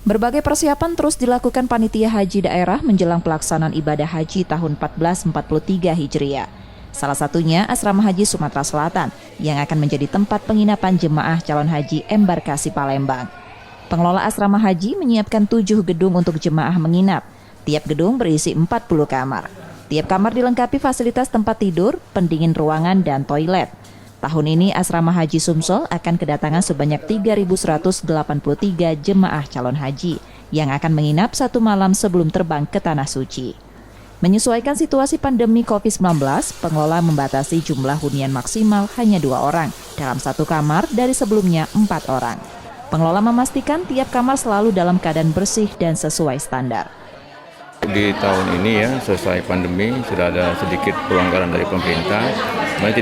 Berbagai persiapan terus dilakukan panitia haji daerah menjelang pelaksanaan ibadah haji tahun 1443 Hijriah. Salah satunya Asrama Haji Sumatera Selatan yang akan menjadi tempat penginapan jemaah calon haji embarkasi Palembang. Pengelola asrama haji menyiapkan 7 gedung untuk jemaah menginap. Tiap gedung berisi 40 kamar. Tiap kamar dilengkapi fasilitas tempat tidur, pendingin ruangan, dan toilet. Tahun ini Asrama Haji Sumsel akan kedatangan sebanyak 3.183 jemaah calon haji yang akan menginap 1 malam sebelum terbang ke Tanah Suci. Menyesuaikan situasi pandemi COVID-19, pengelola membatasi jumlah hunian maksimal hanya 2 orang dalam 1 kamar dari sebelumnya 4 orang. Pengelola memastikan tiap kamar selalu dalam keadaan bersih dan sesuai standar. Di tahun ini ya, selesai pandemi sudah ada sedikit pelonggaran dari pemerintah. Sebenarnya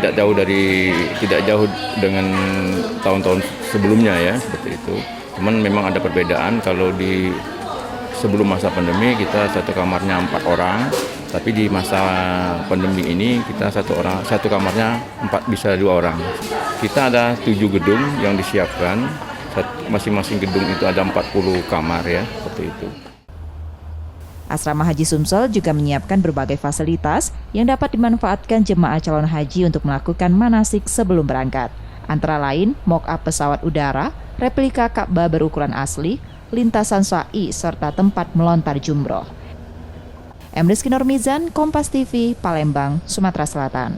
tidak jauh dengan tahun-tahun sebelumnya ya, seperti itu. Cuman memang ada perbedaan kalau di sebelum masa pandemi kita 1 kamarnya 4 orang, tapi di masa pandemi ini kita 1 kamarnya 2 orang. Kita ada 7 gedung yang disiapkan, masing-masing gedung itu ada 40 kamar ya, seperti itu. Asrama Haji Sumsel juga menyiapkan berbagai fasilitas yang dapat dimanfaatkan jemaah calon haji untuk melakukan manasik sebelum berangkat. Antara lain, mock-up pesawat udara, replika Ka'bah berukuran asli, lintasan sa'i, serta tempat melontar jumroh. Rizky Nurmizan, Kompas TV, Palembang, Sumatera Selatan.